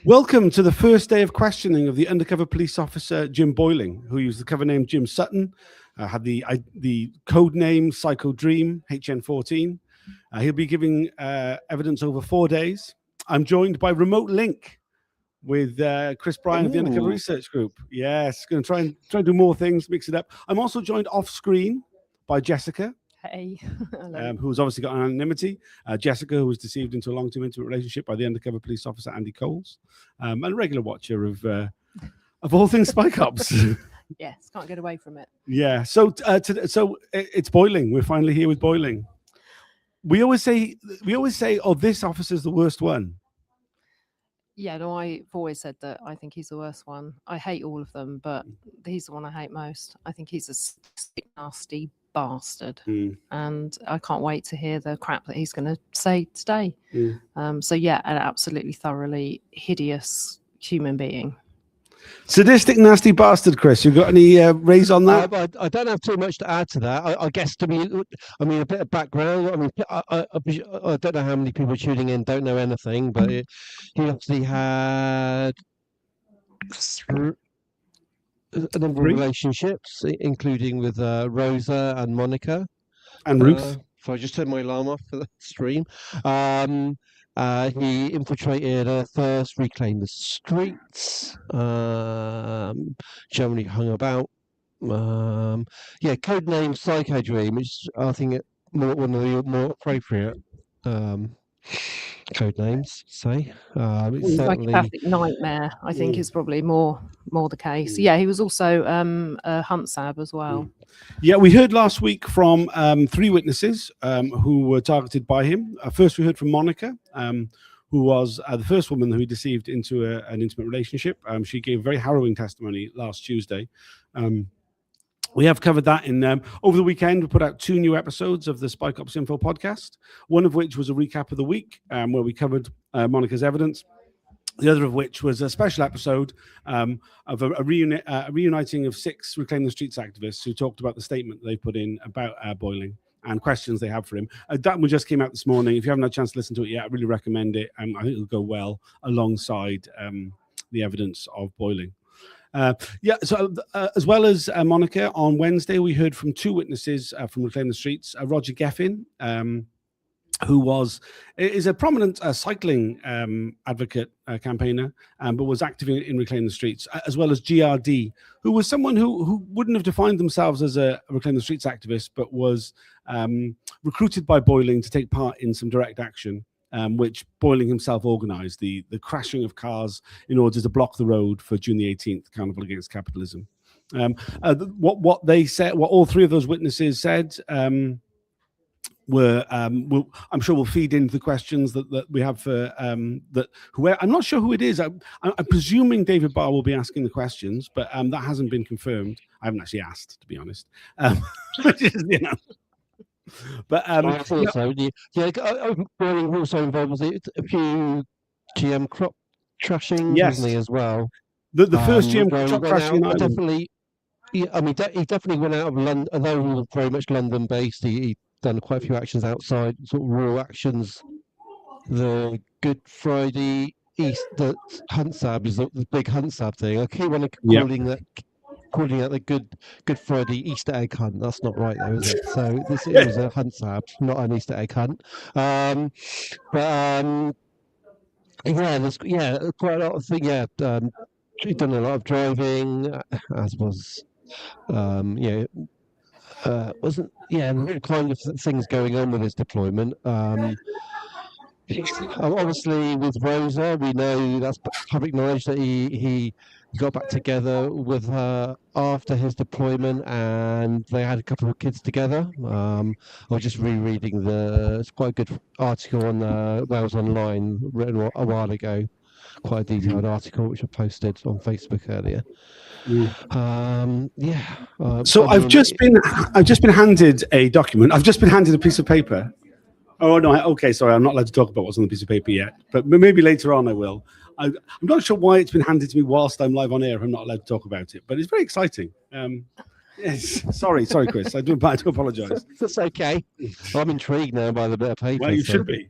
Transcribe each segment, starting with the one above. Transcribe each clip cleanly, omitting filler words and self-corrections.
Welcome to the first day of questioning of the undercover police officer Jim Boyling, who used the cover name Jim Sutton, had the code name Psycho Dream HN14. He'll be giving evidence over 4 days. I'm joined by remote link with Chris Bryan of the Undercover Research Group. Yes, going to try and do more things, mix it up. I'm also joined off screen by Jessica. Hey. Who's obviously got anonymity. Jessica, who was deceived into a long-term intimate relationship by the undercover police officer Andy Coles, and a regular watcher of all things Spy Cops. Yes, can't get away from it. Yeah. So it's Boyling. We're finally here with Boyling. We always say, oh, this officer's the worst one. Yeah, no, I've always said that I think he's the worst one. I hate all of them, but he's the one I hate most. I think he's a sick, nasty bastard, and I can't wait to hear the crap that he's going to say today. So yeah, an absolutely thoroughly hideous human being. Sadistic, nasty bastard, Chris. You got any raise on that? I don't have too much to add to that. I guess a bit of background. I mean, I don't know how many people tuning in don't know anything, but he obviously had a number of relationships, including with Rosa and Monica. And Ruth. So I just turned my alarm off for the stream. He infiltrated first, reclaimed the streets, generally hung about. Codename Psycho Dream, which I think one of the more appropriate code names, say. It's Psychopathic nightmare, I think, is probably more the case. Yeah, he was also a hunt sab as well. Yeah, we heard last week from 3 witnesses who were targeted by him. First, we heard from Monica, who was the first woman who he deceived into an intimate relationship. She gave very harrowing testimony last Tuesday. We have covered that in over the weekend. We put out 2 new episodes of the Spy Cops Info podcast, one of which was a recap of the week where we covered Monica's evidence. The other of which was a special episode of a reuniting of 6 Reclaim the Streets activists who talked about the statement they put in about Boyling and questions they have for him. That one just came out this morning. If you haven't had a chance to listen to it yet, I really recommend it. I think it'll go well alongside the evidence of Boyling. As well as Monica, on Wednesday, we heard from 2 witnesses from Reclaim the Streets. Roger Geffin, who is a prominent cycling advocate campaigner, but was active in Reclaim the Streets, as well as GRD, who was someone who wouldn't have defined themselves as a Reclaim the Streets activist, but was recruited by Boyling to take part in some direct action, which Boyling himself organised, the crashing of cars in order to block the road for June the 18th, Carnival Against Capitalism. What they said, what all 3 of those witnesses said, I'm sure will feed into the questions that we have for I'm not sure who it is. I'm presuming David Barr will be asking the questions, but that hasn't been confirmed. I haven't actually asked, to be honest. But I thought so. Boyling also involved a few GM crop trashing, wasn't he, as well? The first GM crop trashing in Ireland. Definitely. Yeah, I mean, he definitely went out of London, although he was very much London-based. He done quite a few actions outside, sort of rural actions. The Good Friday the hunt sab is the big hunt sab thing. I keep on calling it the Good Friday Easter egg hunt. That's not right, though, is it? So it was a hunt sab, not an Easter egg hunt. There's quite a lot of things. Yeah, he'd done a lot of driving, as was wasn't kind of things going on with his deployment. Obviously, with Rosa, we know that's public knowledge that he got back together with her after his deployment, and they had a couple of kids together. I was just rereading it's quite a good article on Wales Online written a while ago. Quite a detailed article which I posted on Facebook earlier. So I've just been handed a document. I've just been handed a piece of paper. Oh no! Okay, sorry, I'm not allowed to talk about what's on the piece of paper yet, but maybe later on I will. I'm not sure why it's been handed to me whilst I'm live on air. I'm not allowed to talk about it, but it's very exciting. Yes, sorry, Chris. I do apologise. That's okay. I'm intrigued now by the bit of paper. Well, you should be.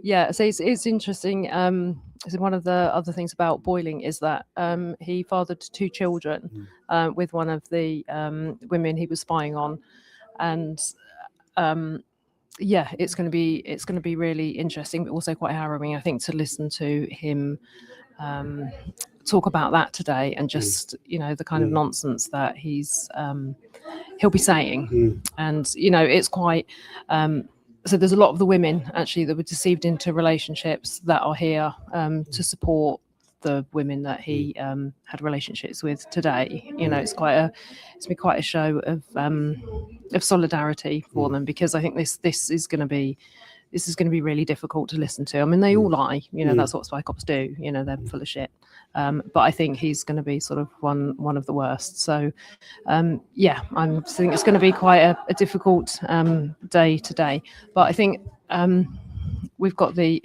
Yeah, so it's interesting. So one of the other things about Boyling is that he fathered 2 children with one of the women he was spying on, and yeah, it's going to be really interesting, but also quite harrowing, I think, to listen to him talk about that today, and just the kind of nonsense that he'll be saying, and it's quite. So there's a lot of the women actually that were deceived into relationships that are here to support the women that he had relationships with today. It's been quite a show of solidarity for them, because I think this is going to be really difficult to listen to. I mean, they all lie, that's what spy cops do. They're full of shit. But I think he's going to be sort of one of the worst. So, yeah, I think it's going to be quite a difficult day today. But I think we've got the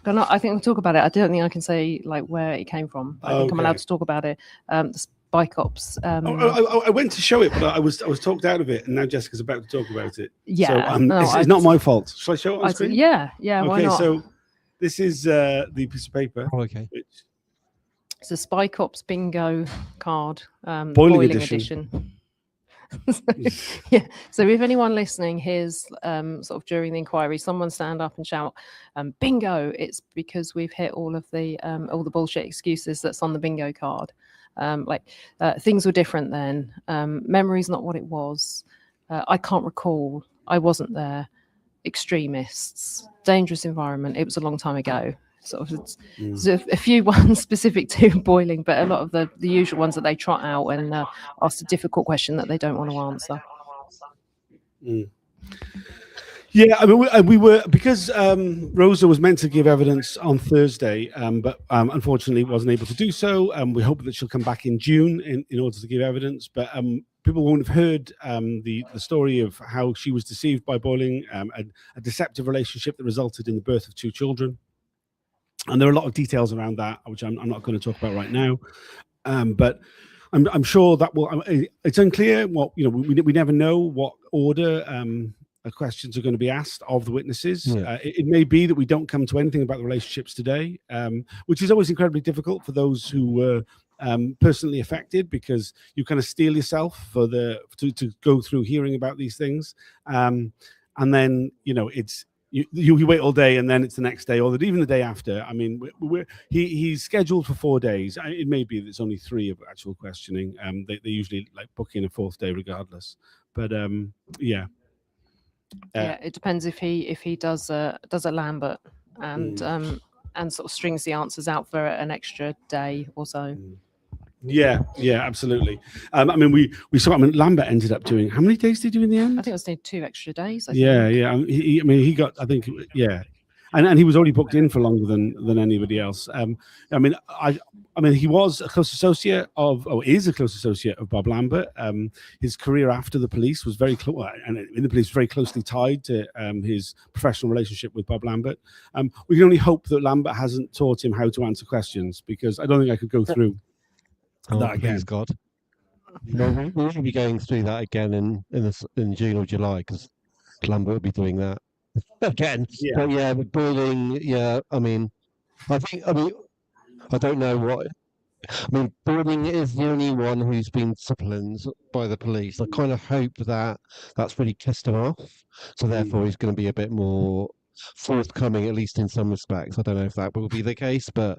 I think we'll talk about it. I don't think I can say like where it came from. I think I'm allowed to talk about it. The spy cops. I went to show it, but I was talked out of it, and now Jessica's about to talk about it. Yeah, so it's not my fault. Shall I show it on screen? Yeah. Okay, why not? So this is the piece of paper. Oh, okay. It's a spy cops bingo card, Boiling edition. Yeah. So if anyone listening hears sort of during the inquiry someone stand up and shout bingo, it's because we've hit all the bullshit excuses that's on the bingo card. Things were different then. Memory's not what it was. I can't recall. I wasn't there. Extremists. Dangerous environment. It was a long time ago. Sort of, there's a few ones specific to Boiling, but a lot of the usual ones that they trot out and ask a difficult question that they don't want to answer. Yeah, I mean, we were, because Rosa was meant to give evidence on Thursday, but unfortunately wasn't able to do so. We hope that she'll come back in June in order to give evidence. But people won't have heard the story of how she was deceived by Boiling, a deceptive relationship that resulted in the birth of 2 children. And there are a lot of details around that, which I'm not going to talk about right now. But I'm sure that will. It's unclear what we never know what order questions are going to be asked of the witnesses. Yeah. It may be that we don't come to anything about the relationships today, which is always incredibly difficult for those who were personally affected, because you kind of steel yourself to go through hearing about these things, and then it's. You wait all day, and then it's the next day, or even the day after. I mean, he's scheduled for 4 days. It may be that it's only 3 of actual questioning. They usually book in a 4th day regardless. But yeah. Yeah, it depends if he does a Lambert and sort of strings the answers out for an extra day or so. Yeah, absolutely. I mean, we saw. I mean, Lambert ended up doing, how many days did he do in the end? I think it was 2 extra days. Yeah. He got, I think, yeah, and he was already booked in for longer than anybody else. I mean, he was a close associate is a close associate of Bob Lambert. His career after the police was very close, and in the police, very closely tied to his professional relationship with Bob Lambert. We can only hope that Lambert hasn't taught him how to answer questions, because I don't think I could go through. That again. Please God. No, we'll be going through that again in June or July, because Lambert will be doing that again. Yeah. But yeah, but Boiling, yeah, I don't know what. I mean, Boiling is the only one who's been disciplined by the police. I kind of hope that that's really pissed him off. So therefore, he's going to be a bit more forthcoming, at least in some respects. I don't know if that will be the case, but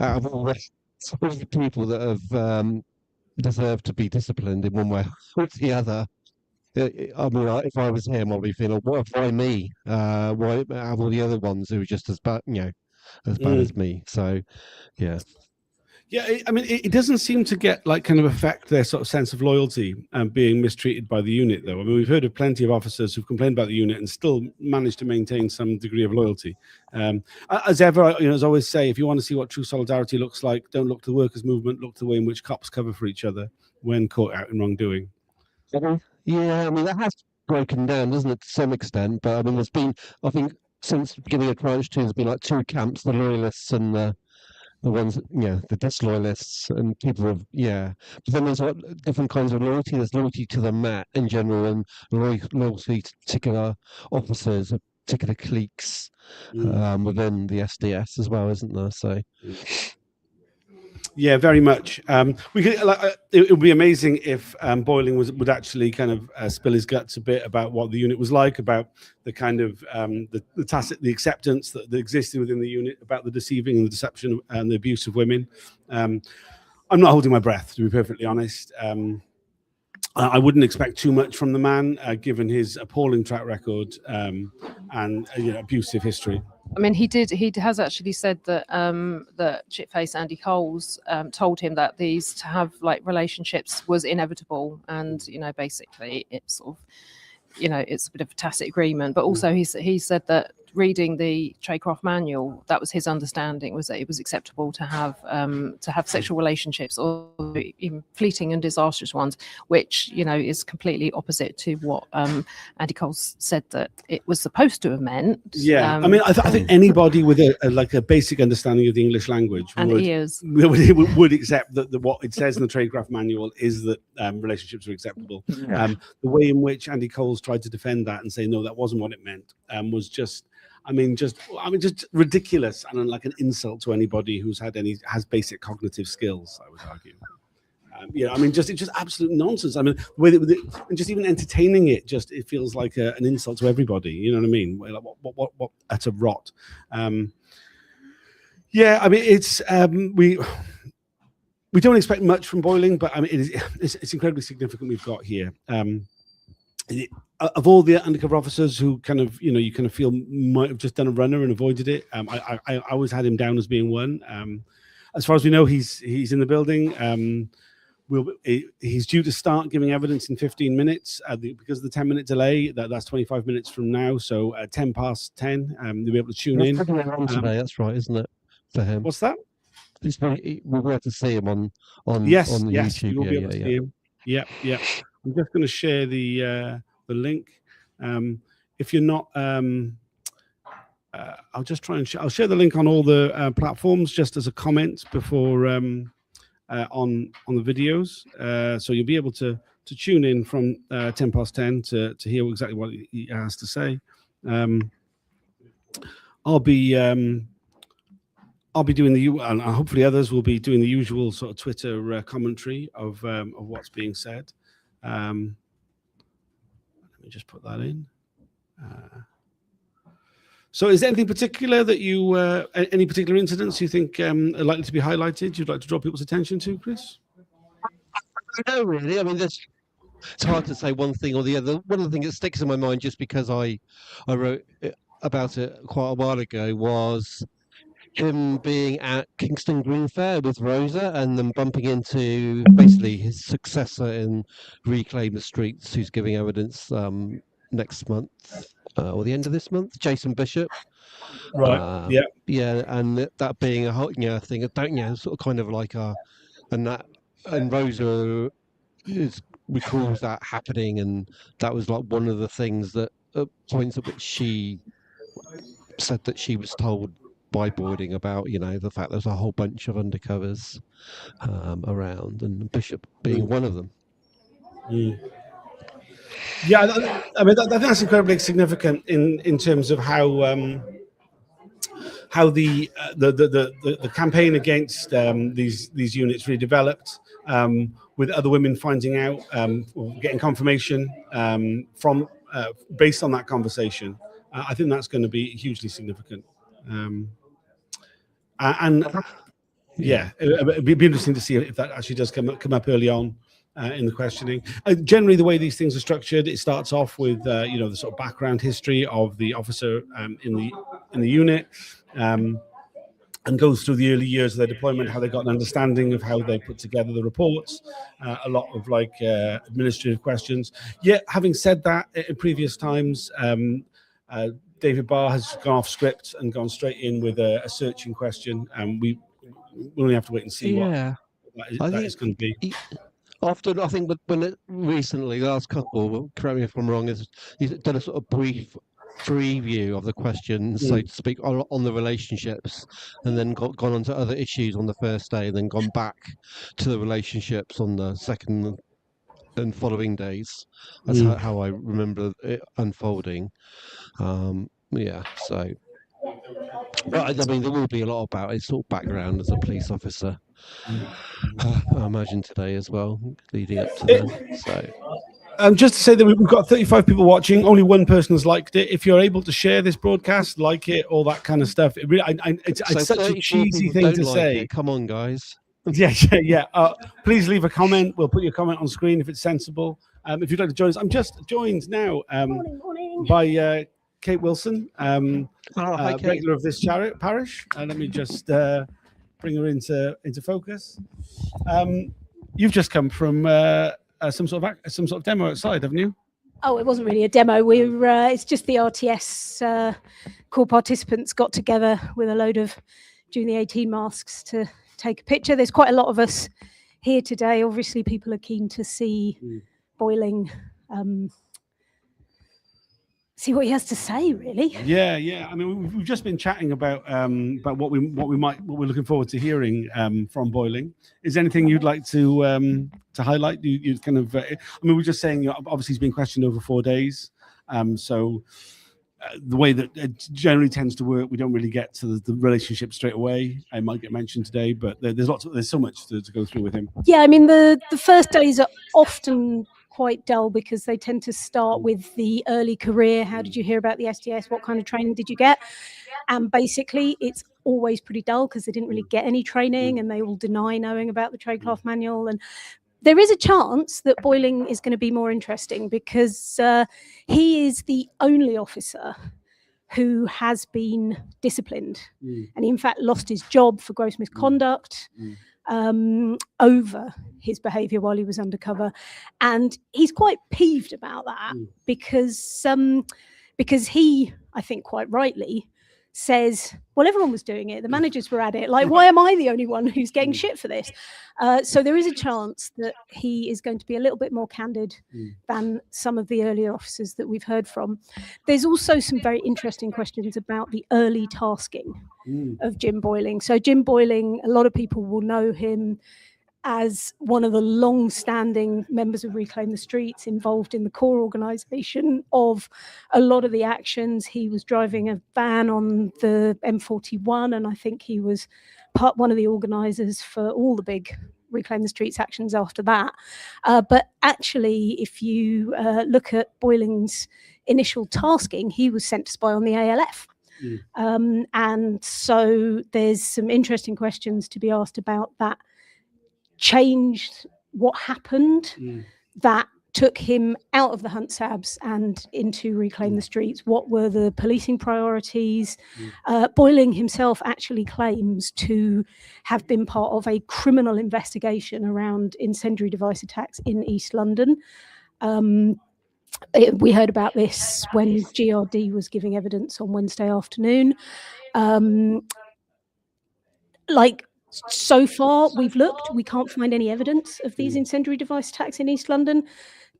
out of all the people that have deserved to be disciplined in one way or the other, I mean, if I was him, I'd be feeling, why me? Why have all the other ones who are just as bad, as bad as me? So, yeah. Yeah, I mean, it doesn't seem to get kind of affect their sort of sense of loyalty being mistreated by the unit, though. I mean, we've heard of plenty of officers who've complained about the unit and still managed to maintain some degree of loyalty. As ever, as I always say, if you want to see what true solidarity looks like, don't look to the workers' movement, look to the way in which cops cover for each other when caught out in wrongdoing. Yeah, I mean, that has broken down, doesn't it, to some extent? But I mean, I think, since the beginning of Tranche 2, there's been 2 camps, the loyalists and the the ones, the disloyalists and people of, But then there's different kinds of loyalty. There's loyalty to the Met in general, and loyalty to particular officers, particular cliques within the SDS as well, isn't there? So. Yeah, very much. We could it would be amazing if Boyling would actually kind of spill his guts a bit about what the unit was like, about the kind of the tacit, the acceptance that existed within the unit, about the deceiving and the deception and the abuse of women. I'm not holding my breath, to be perfectly honest. I wouldn't expect too much from the man, given his appalling track record and abusive history. I mean, he has actually said that that Chipface Andy Coles told him that to have like relationships was inevitable, and basically it's sort of it's a bit of a tacit agreement. But also he said that reading the Tradecraft manual, that was his understanding, was that it was acceptable to have sexual relationships, or even fleeting and disastrous ones, which is completely opposite to what Andy Coles said that it was supposed to have meant. Yeah, I mean, I think anybody with a basic understanding of the English language would accept that what it says in the Tradecraft manual is that relationships are acceptable. The way in which Andy Coles tried to defend that and say no, that wasn't what it meant was just ridiculous, and like an insult to anybody has basic cognitive skills, I would argue. It's just absolute nonsense. I mean, and just even entertaining it, it feels like an insult to everybody. You know what I mean? Like, what utter rot. It's we don't expect much from Boyling, but I mean, it's incredibly significant we've got here. Of all the undercover officers who kind of, you kind of feel might have just done a runner and avoided it, I always had him down as being one. As far as we know, he's in the building. He's due to start giving evidence in 15 minutes because of the 10-minute delay. That's 25 minutes from now. So 10 past 10, you'll be able to tune in. Today, that's right, isn't it, for him? What's that? We'll be able to see him on YouTube. You'll be able to see him. Yeah. I'm just going to share the link. If you're not, I'll just try and I'll share the link on all the platforms just as a comment before on the videos. So you'll be able to tune in from 10 past 10 to hear exactly what he has to say. I'll be doing and hopefully others will be doing the usual sort of Twitter commentary of what's being said. Let me just put that in. So is there anything particular that you, any particular incidents you think are likely to be highlighted, you'd like to draw people's attention to, Chris? No, really. I mean, it's hard to say one thing or the other. One of the things that sticks in my mind, just because I wrote about it quite a while ago, was him being at Kingston Green Fair with Rosa and then bumping into basically his successor in Reclaim the Streets, who's giving evidence next month or the end of this month, Jason Bishop. Right. Yeah, and that being a whole thing. Sort of kind of like and Rosa recalls that happening, and that was like one of the things that points at which she said that she was told by Boyling about, the fact there's a whole bunch of undercovers around, and Bishop being one of them. Yeah, I mean that's incredibly significant in terms of how the campaign against these units really developed, with other women finding out, or getting confirmation from based on that conversation. I think that's going to be hugely significant. It'd be interesting to see if that actually does come up early on in the questioning. Generally, the way these things are structured, it starts off with the sort of background history of the officer in the unit, and goes through the early years of their deployment, how they got an understanding of how they put together the reports, a lot of administrative questions. Yet, having said that, in previous times, David Barr has gone off script and gone straight in with a searching question, and we only have to wait and see what that is going to be. Often, I think, when recently, the last couple, correct me if I'm wrong, he's done a sort of brief preview of the questions, so to speak, on the relationships, and then gone on to other issues on the first day, and then gone back to the relationships on the second and following days. That's how I remember it unfolding. Yeah, so. But I mean, there will be a lot about his sort of background as a police officer. I imagine today as well, leading up to then. So. Just to say that we've got 35 people watching. Only one person has liked it. If you're able to share this broadcast, like it, all that kind of stuff. It really, it's such a cheesy thing to say. It. Come on, guys. Yeah. Please leave a comment. We'll put your comment on screen if it's sensible. If you'd like to join us, I'm just joined now by Kate Wilson, Hi, Kate. regular of this parish. Let me just bring her into focus. You've just come from some sort of demo outside, haven't you? Oh, it wasn't really a demo. It's just the RTS core participants got together with a load of Junior 18 masks to take a picture. There's quite a lot of us here today. Obviously, people are keen to see Boyling, see what he has to say, really. Yeah. I mean, we've just been chatting about what we're looking forward to hearing from Boyling. Is there anything you'd like to highlight? You kind of, I mean, we're just saying, obviously he's been questioned over 4 days, so the way that it generally tends to work, we don't really get to the relationship straight away. It might get mentioned today, but there's so much to go through with him. Yeah, I mean, the first days are often quite dull because they tend to start with the early career. How did you hear about the STS? What kind of training did you get? And basically, it's always pretty dull because they didn't really get any training, and they will deny knowing about the Tradecraft manual. And there is a chance that Boyling is going to be more interesting because he is the only officer who has been disciplined, and he in fact lost his job for gross misconduct over his behaviour while he was undercover, and he's quite peeved about that because he, I think quite rightly, says, well, everyone was doing it, the managers were at it, like, why am I the only one who's getting shit for this? So there is a chance that he is going to be a little bit more candid than some of the earlier officers that we've heard from. There's also some very interesting questions about the early tasking of Jim Boyling. So Jim Boyling, a lot of people will know him as one of the long-standing members of Reclaim the Streets, involved in the core organisation of a lot of the actions. He was driving a van on the M41, and I think he was one of the organisers for all the big Reclaim the Streets actions after that. But actually, if you look at Boyling's initial tasking, he was sent to spy on the ALF. And so there's some interesting questions to be asked about that. Changed what happened that took him out of the Hunt Sabs and into Reclaim the Streets. What were the policing priorities? Boyling himself actually claims to have been part of a criminal investigation around incendiary device attacks in East London. We heard about this when GRD was giving evidence on Wednesday afternoon. So far, we've looked, we can't find any evidence of these incendiary device attacks in East London.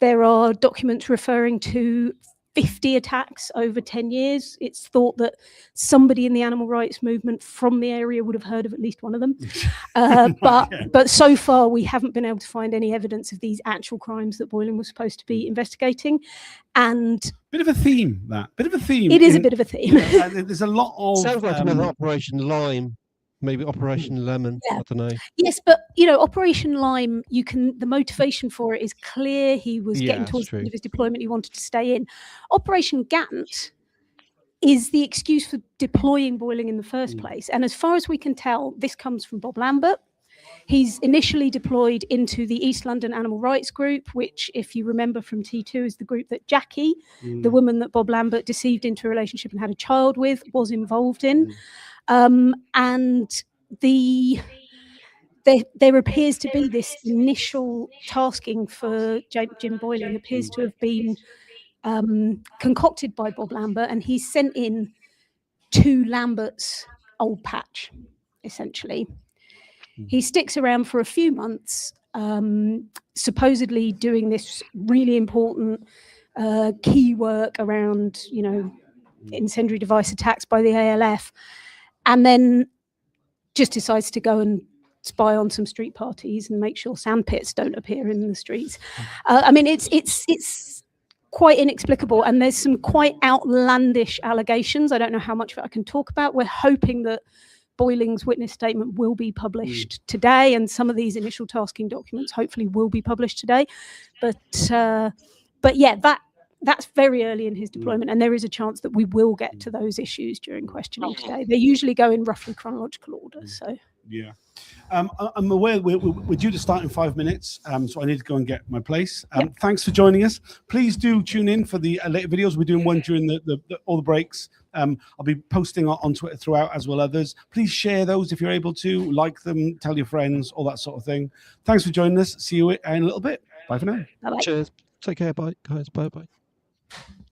There are documents referring to 50 attacks over 10 years. It's thought that somebody in the animal rights movement from the area would have heard of at least one of them. But so far, we haven't been able to find any evidence of these actual crimes that Boyling was supposed to be investigating. And bit of a theme, that. Bit of a theme. It is a bit of a theme. There's a lot of... Sounds like another Operation Lime. Maybe Operation Lemon. Yeah. I don't know. Yes, but Operation Lime, the motivation for it is clear. He was getting towards the end of his deployment. He wanted to stay in. Operation Gant is the excuse for deploying Boyling in the first place. And as far as we can tell, this comes from Bob Lambert. He's initially deployed into the East London Animal Rights Group, which, if you remember from T2, is the group that Jackie, the woman that Bob Lambert deceived into a relationship and had a child with, was involved in. And there appears to be this initial tasking for Jim Boyling appears to have been concocted by Bob Lambert, and he's sent in to Lambert's old patch, essentially. He sticks around for a few months, supposedly doing this really important key work around, incendiary device attacks by the ALF, and then just decides to go and spy on some street parties and make sure sandpits don't appear in the streets. I mean, it's quite inexplicable, and there's some quite outlandish allegations. I don't know how much of it I can talk about. We're hoping that Boyling's witness statement will be published today, and some of these initial tasking documents hopefully will be published today. But yeah, that's very early in his deployment, and there is a chance that we will get to those issues during questioning today. They usually go in roughly chronological order. So yeah. I'm aware we're due to start in 5 minutes, so I need to go and get my place. Thanks for joining us. Please do tune in for the later videos. We're doing one during all the breaks. I'll be posting on Twitter throughout, as well others. Please share those if you're able to. Like them, tell your friends, all that sort of thing. Thanks for joining us. See you in a little bit. Bye for now. bye-bye. Cheers. Take care. Bye, guys. Bye.